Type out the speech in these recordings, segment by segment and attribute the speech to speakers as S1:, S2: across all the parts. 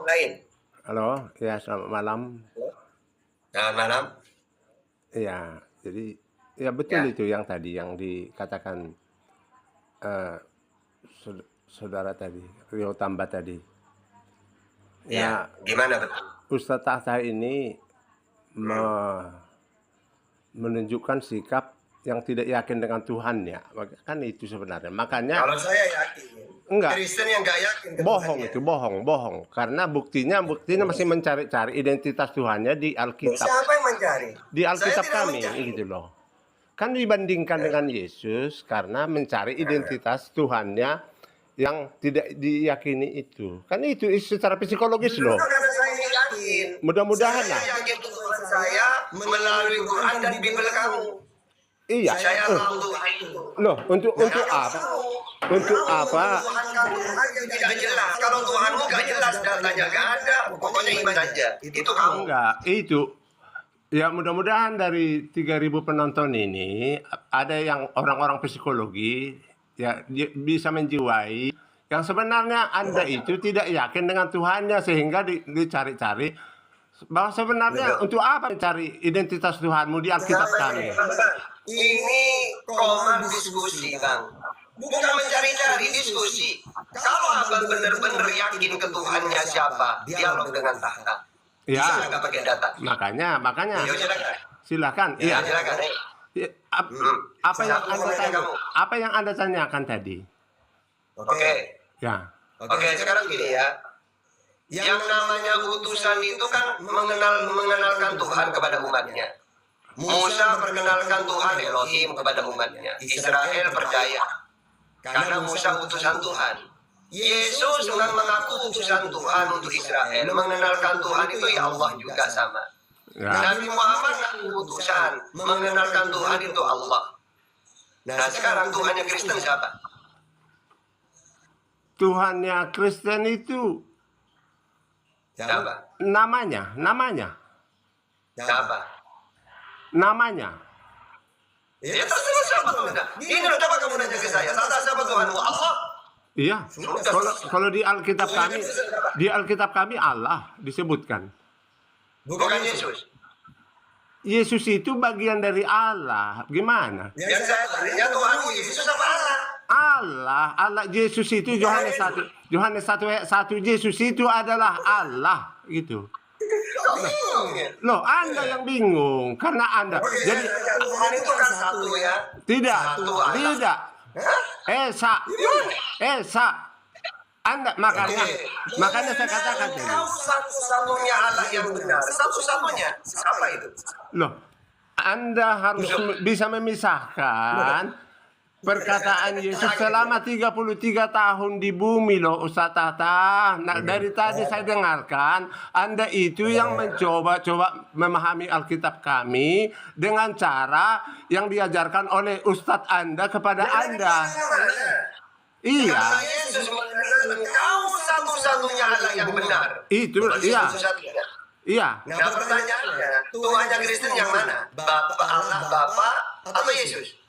S1: lain.
S2: Halo, ya selamat malam.
S1: Selamat malam.
S2: Iya, jadi ya betul
S1: Ya,
S2: itu yang tadi yang dikatakan eh, saudara tadi, Rio Tambah tadi.
S1: iya.
S2: Ya,
S1: Gimana betul?
S2: Ustadz Tahta ini me- menunjukkan sikap yang tidak yakin dengan Tuhan ya. Kan itu sebenarnya. Makanya
S1: Kalau saya yakin,
S2: enggak,
S1: Kristen yang nggak yakin ke
S2: bohong
S1: Tuhannya.
S2: itu, bohong. Karena buktinya masih mencari-cari identitas Tuhannya di Alkitab.
S1: Siapa yang mencari?
S2: Di
S1: Saya
S2: Alkitab
S1: tidak
S2: kami
S1: mencari.
S2: gitu loh. Kan dibandingkan dengan Yesus karena mencari identitas Tuhannya yang tidak diyakini itu. Kan itu secara psikologis
S1: Justru
S2: loh.
S1: karena saya yakin.
S2: Mudah-mudahan
S1: Saya
S2: lah.
S1: yakin Tuhan saya melalui Quran dan Bible kamu.
S2: Iya.
S1: Saya tahu Tuhan itu.
S2: Loh, untuk apa? Untuk apa?
S1: Tuhan kamu aja tidak jelas. Kalau Tuhanmu nggak jelas, datanya nggak ada. Pokoknya iman saja. Itu kamu.
S2: Enggak, itu ya mudah-mudahan dari 3.000 penonton ini ada yang orang-orang psikologi ya bisa menjiwai yang sebenarnya Anda itu tidak yakin dengan Tuhannya sehingga dicari-cari bahwa sebenarnya
S1: Betul.
S2: untuk apa mencari identitas Tuhanmu di Alkitab kami.
S1: Ini koma diskusi, Bang. Bukan mencari-cari diskusi. Kalau Abang benar-benar yakin ke Tuhannya siapa, dialog dengan Tahta.
S2: Ya,
S1: Bisa nggak pakai data?
S2: makanya
S1: Ya, silakan.
S2: silakan.
S1: Ya,
S2: Iya.
S1: silakan.
S2: Ya, apa yang
S1: Satu
S2: Anda
S1: komentar
S2: tanya?
S1: kamu.
S2: Apa yang Anda tanyakan tadi?
S1: Oke.
S2: Ya.
S1: Oke, sekarang gini ya. Yang namanya utusan itu kan mengenalkan Tuhan kepada umatnya. Musa perkenalkan Tuhan Elohim kepada umatnya. Israel percaya. Karena Musa utusan Tuhan. Yesus mengaku utusan Tuhan untuk Israel. Mengenalkan Tuhan itu ya Allah juga sama.
S2: Ya.
S1: Nabi Muhammad utusan. Mengenalkan Tuhan itu Allah. Nah sekarang Tuhannya Kristen siapa?
S2: Tuhannya Kristen itu
S1: Siapa?
S2: namanya.
S1: Siapa? Ya terserah siapa kamu nanya. Ini loh coba kamu nanya ke saya. Siapa Tuhanmu? Allah.
S2: Iya. Kalau di Alkitab kami Allah disebutkan.
S1: Bukan Yesus.
S2: Yesus itu bagian dari Allah. Gimana?
S1: Yang saya tanya Tuhanmu Yesus apa Allah?
S2: Allah Yesus itu Yohanes 1 ayat 1 Yesus itu adalah Allah gitu.
S1: Kok bingung ya?
S2: Loh, Anda yang bingung karena Anda. Jadi
S1: Tuhan itu kan satu ya.
S2: tidak.
S1: Hah?
S2: Esa. Anda makanya saya katakan tadi.
S1: Kau satu-satunya Allah yang benar. Satu-satunya. Siapa itu?
S2: Loh, Anda harus bisa memisahkan perkataan Yesus selama 33 tahun di bumi loh Ustaz Tahta. Nah, dari tadi saya dengarkan Anda itu yang mencoba memahami Alkitab kami dengan cara yang diajarkan oleh Ustadz Anda kepada Anda. Iya.
S1: Yesus mengatakan kau satu-satunya Allah yang benar.
S2: Itu iya. Iya.
S1: Nah pertanyaannya, Tuhannya Kristen yang mana? Allah Bapa atau Yesus?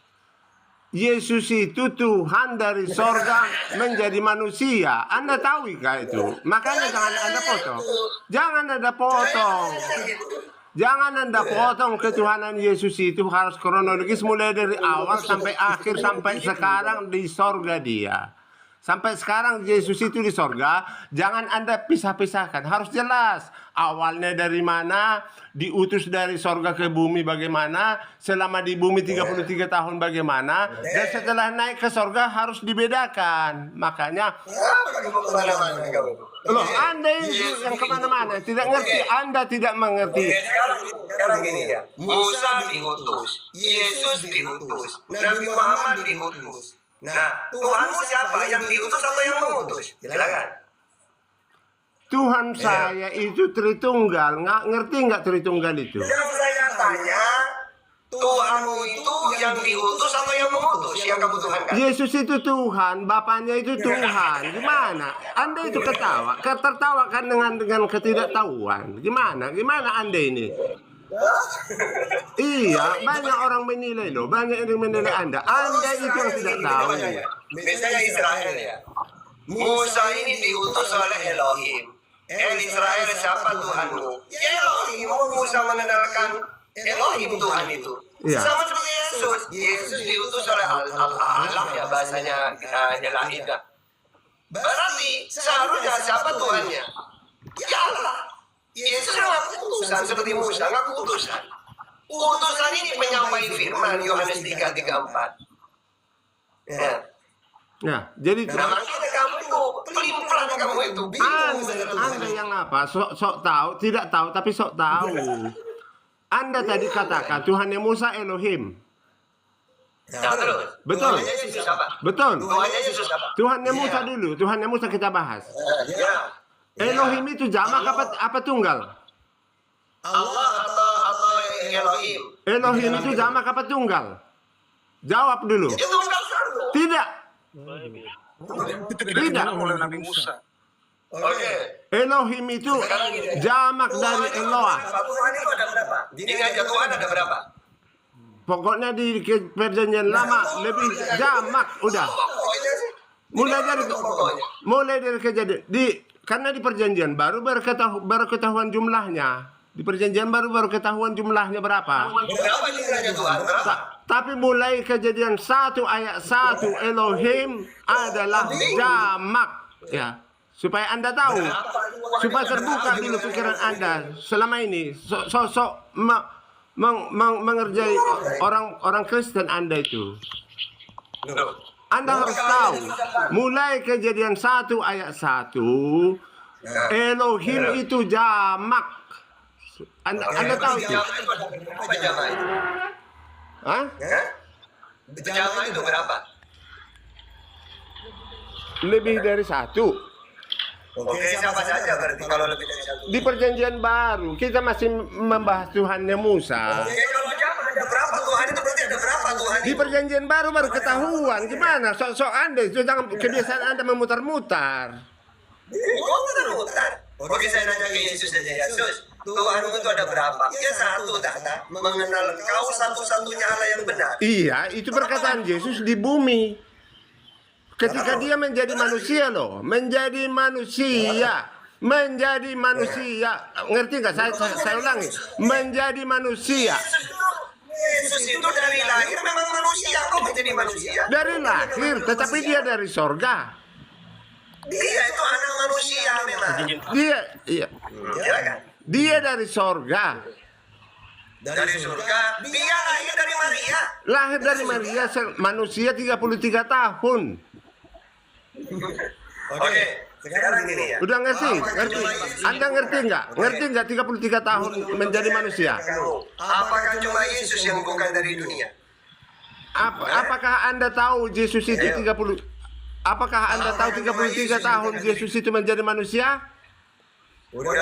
S2: Yesus itu Tuhan dari sorga menjadi manusia. Anda tahu kah itu? Makanya jangan Anda potong. Jangan Anda potong ketuhanan Yesus itu harus kronologis mulai dari awal sampai akhir sampai sekarang di sorga dia. Sampai sekarang Yesus itu di sorga, jangan Anda pisah-pisahkan. Harus jelas awalnya dari mana, diutus dari sorga ke bumi bagaimana, selama di bumi 33 tahun bagaimana, dan setelah naik ke sorga harus dibedakan. Makanya, loh, Anda yang kemana-mana, tidak ngerti, Anda tidak mengerti.
S1: Sekarang gini ya, Musa diutus, Yesus diutus, Nabi Muhammad diutus. Nah, Tuhanmu siapa? Yang diutus atau yang mengutus? Silakan.
S2: Tuhan saya itu Tritunggal, ngerti nggak Tritunggal itu?
S1: Yang saya tanya, Tuhanmu itu yang diutus atau yang mengutus? Yang kamu tuhankan?
S2: Yesus itu Tuhan, Bapaknya itu Tuhan. Gimana? Anda itu tertawakan dengan ketidaktahuan. Gimana Anda ini? Iya, banyak orang menilai loh, banyak yang menilai Anda. Anda itu yang tidak tahu.
S1: Misalnya Israel ya, Musa ini diutus oleh Elohim. Israel, siapa Tuhanmu? Ya Elohim. Musa mengenalkan Elohim Tuhan itu.
S2: Iya.
S1: Sama seperti Yesus. Yesus diutus oleh Allah, ya bahasanya nyalahin kan. Berarti seharusnya siapa Tuhannya? Ya Allah. Yesus ngaku utusan seperti Musa ngaku utusan. Utusan ini penyampaian firman Yohanes 3:34. Ya.
S2: Nah, jadi
S1: Nah, makanya kamu itu pelin-pelan kamu itu bingung.
S2: Anda yang apa? Sok tahu, tidak tahu tapi sok tahu. Anda tadi katakan Tuhannya Musa Elohim.
S1: Nah, terus.
S2: Betul.
S1: Tuhannya Yesus apa?
S2: Betul.
S1: Tuhannya Yesus apa?
S2: Tuhannya Musa dulu, Tuhannya Musa kita bahas.
S1: Ya.
S2: Elohim itu jamak apa tunggal?
S1: Allah atau Elohim?
S2: Elohim itu jamak apa tunggal? Jawab dulu.
S1: Itu tunggal satu.
S2: Tidak. Tidak.
S3: Oleh Nabi Musa.
S1: Oke.
S2: Elohim itu jamak dari Eloah.
S1: Tuhan itu ada berapa? Ini aja Tuhan ada berapa?
S2: Pokoknya di perjanjian lama lebih jamak udah.
S1: Pokoknya sih.
S2: Mulai dari kejadian karena di perjanjian baru baru ketahuan jumlahnya. Di perjanjian baru ketahuan jumlahnya berapa.
S1: Berapa jumlahnya Tuhan? Berapa?
S2: Tapi mulai kejadian 1 ayat 1 Elohim adalah jamak ya. Supaya Anda tahu, supaya terbuka dulu pikiran Anda selama ini sosok mengerjai orang Kristen Anda itu. Anda harus tahu, mulai kejadian 1 ayat 1 Elohim itu jamak. Anda tahu itu?
S1: Berapa jamaah itu?
S2: Hah?
S1: Jamaah itu berapa?
S2: Lebih dari 1.
S1: Oke, siapa saja berarti kalau lebih dari satu?
S2: Di perjanjian baru kita masih membahas Tuhannya Musa.
S1: Oke, kalau jamaah ada berapa Tuhan itu berarti ada berapa Tuhan
S2: Di
S1: itu?
S2: perjanjian baru ketahuan. Gimana? Sok Anda itu jangan kebiasaan Anda memutar-mutar.
S1: Kok muter-muter? Oke, saya nanya ke Yesus saja. Yesus, Tuhanmu itu ada berapa? Ya satu, Tata. Mengenal Kau satu-satunya Allah yang benar.
S2: Iya, itu perkataan Yesus di bumi. Ketika dia menjadi manusia loh, menjadi manusia. Ngerti nggak? Saya ulangi, menjadi manusia.
S1: Yesus itu dari lahir memang manusia. Kok menjadi manusia?
S2: Dari lahir, tetapi dia dari sorga.
S1: Dia itu anak manusia memang.
S2: Iya.
S1: Ya kan?
S2: Dia dari sorga.
S1: Dari surga. Dia lahir dari Maria.
S2: Lahir dari Maria, manusia 33 tahun.
S1: Oke, sekarang gini ya.
S2: Udah ngerti? Anda ngerti nggak? Ngerti nggak 33 tahun menjadi manusia?
S1: Apakah cuma Yesus yang bukan dari dunia?
S2: Apakah Anda tahu Yesus itu 30? Apakah Anda tahu 33 tahun Yesus itu menjadi manusia?
S1: Udah,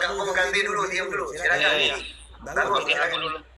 S1: kamu ganti dulu, diam dulu. Silakan. Bangun, silakan dulu.